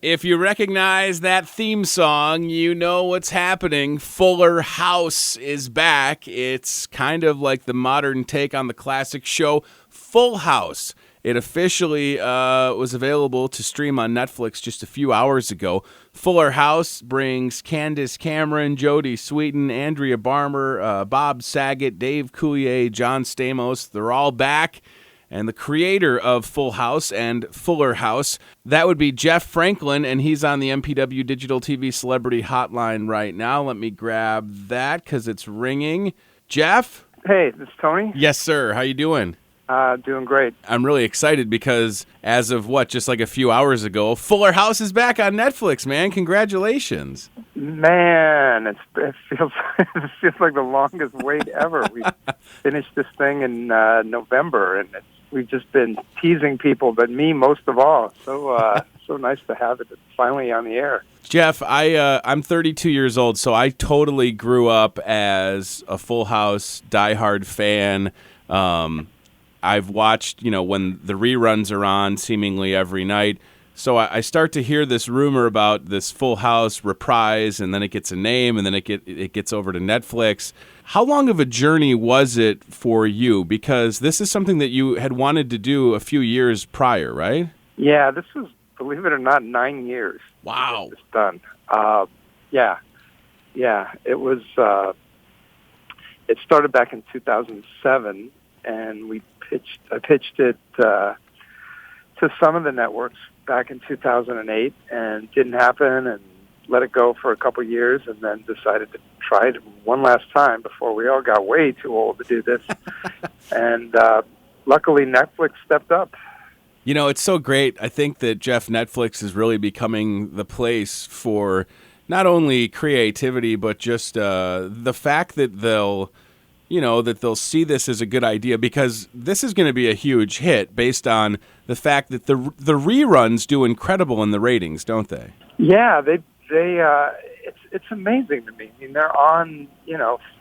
If you recognize that theme song, you know what's happening. Fuller House is back. It's kind of like the modern take on the classic show, Full House. It officially was available to stream on Netflix just a few hours ago. Fuller House brings Candace Cameron, Jodie Sweetin, Andrea Barber, Bob Saget, Dave Coulier, John Stamos. They're all back. And the creator of Full House and Fuller House, that would be Jeff Franklin, and he's on the MPW Digital TV Celebrity Hotline right now. Let me grab that because it's ringing. Jeff? Hey, this is Tony. Yes, sir. How you doing? Doing great. I'm really excited because as of just like a few hours ago, Fuller House is back on Netflix, man. Congratulations. Man, it feels like the longest wait ever. We finished this thing in November, and we've just been teasing people, but me most of all. So nice to have it finally on the air. Jeff, I'm 32 years old, so I totally grew up as a Full House diehard fan. I've watched, when the reruns are on seemingly every night. So I start to hear this rumor about this Full House reprise, and then it gets a name, and then it gets over to Netflix. How long of a journey was it for you? Because this is something that you had wanted to do a few years prior, right? Yeah, this was, believe it or not, 9 years. Wow. It's done. Yeah. It was. It started back in 2007, and I pitched it to some of the networks back in 2008, and didn't happen, and let it go for a couple years, and then decided to try it one last time before we all got way too old to do this. And luckily, Netflix stepped up. It's so great. I think that, Jeff, Netflix is really becoming the place for not only creativity, but just the fact that they'll see this as a good idea, because this is going to be a huge hit based on the fact that the reruns do incredible in the ratings, don't they? Yeah, it's amazing to me. I mean, they're on,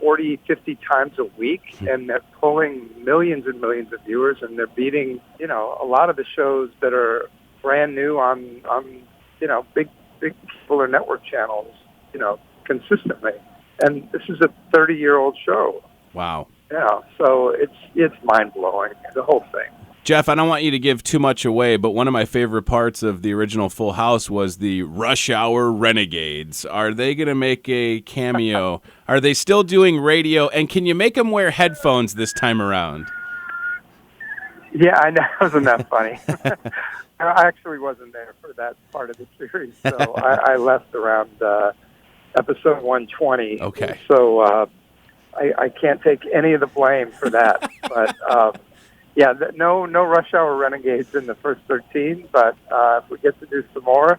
40, 50 times a week, and they're pulling millions and millions of viewers, and they're beating, a lot of the shows that are brand new on big people or network channels, consistently. And this is a 30-year-old show. Wow. Yeah, so it's mind-blowing, the whole thing. Jeff, I don't want you to give too much away, but one of my favorite parts of the original Full House was the Rush Hour Renegades. Are they going to make a cameo? Are they still doing radio? And can you make them wear headphones this time around? Yeah, I know. Wasn't that funny? I actually wasn't there for that part of the series, so I left around episode 120. Okay. So I can't take any of the blame for that, but no Rush Hour Renegades in the first 13. But if we get to do some more,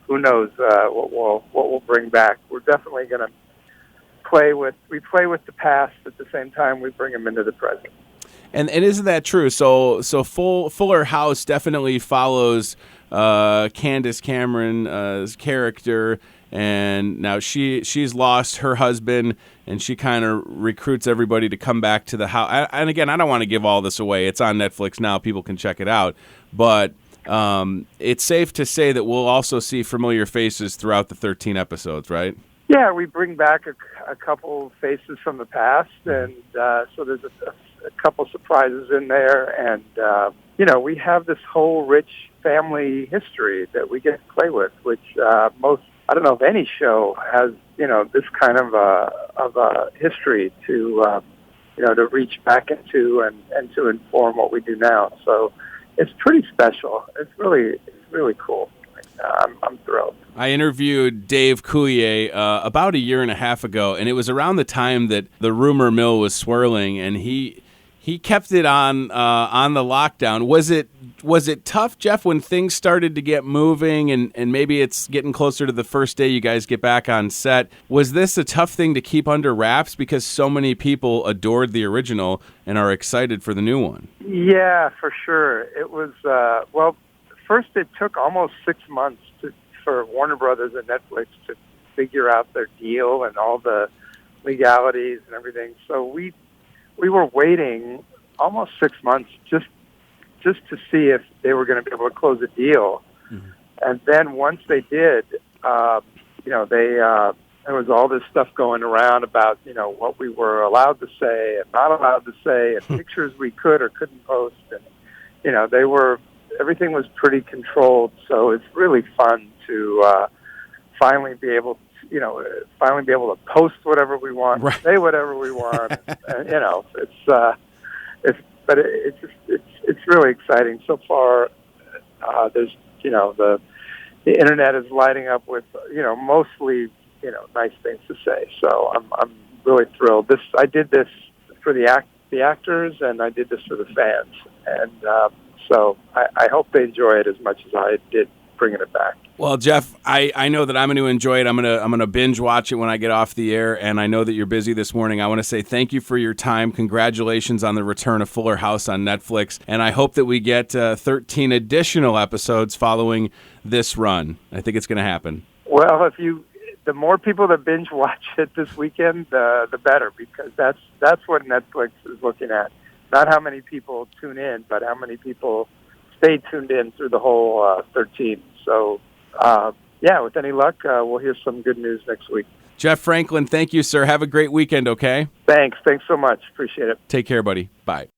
who knows what we'll bring back? We're definitely going to play with the past at the same time we bring them into the present. And isn't that true? So Fuller House definitely follows Candace Cameron's character. And now she's lost her husband, and she kind of recruits everybody to come back to the house. And again, I don't want to give all this away. It's on Netflix now. People can check it out. But it's safe to say that we'll also see familiar faces throughout the 13 episodes, right? Yeah, we bring back a couple faces from the past, and so there's a couple surprises in there. And, we have this whole rich family history that we get to play with, which I don't know if any show has, this kind of a history to reach back into and to inform what we do now. So it's pretty special. It's really cool. I'm thrilled. I interviewed Dave Coulier about a year and a half ago, and it was around the time that the rumor mill was swirling, and he kept it on the lockdown. Was it tough, Jeff, when things started to get moving and maybe it's getting closer to the first day you guys get back on set? Was this a tough thing to keep under wraps because so many people adored the original and are excited for the new one? Yeah, for sure. It was, first it took almost 6 months for Warner Brothers and Netflix to figure out their deal and all the legalities and everything. So we were waiting almost 6 months just to see if they were going to be able to close a deal. Mm-hmm. And then once they did, there was all this stuff going around about, what we were allowed to say and not allowed to say, and pictures we could or couldn't post. And, everything was pretty controlled. So it's really fun to finally be able to post whatever we want, right. say whatever we want. It's really exciting so far. There's the internet is lighting up with mostly nice things to say. So I'm really thrilled. I did this for the actors, and I did this for the fans, and so I hope they enjoy it as much as I did bringing it back. Well, Jeff, I know that I'm going to enjoy it. I'm going to binge watch it when I get off the air, and I know that you're busy this morning. I want to say thank you for your time. Congratulations on the return of Fuller House on Netflix, and I hope that we get 13 additional episodes following this run. I think it's going to happen. Well, the more people that binge watch it this weekend, the better, because that's what Netflix is looking at. Not how many people tune in, but how many people stay tuned in through the whole 13. So, with any luck, we'll hear some good news next week. Jeff Franklin, thank you, sir. Have a great weekend, okay? Thanks so much. Appreciate it. Take care, buddy. Bye.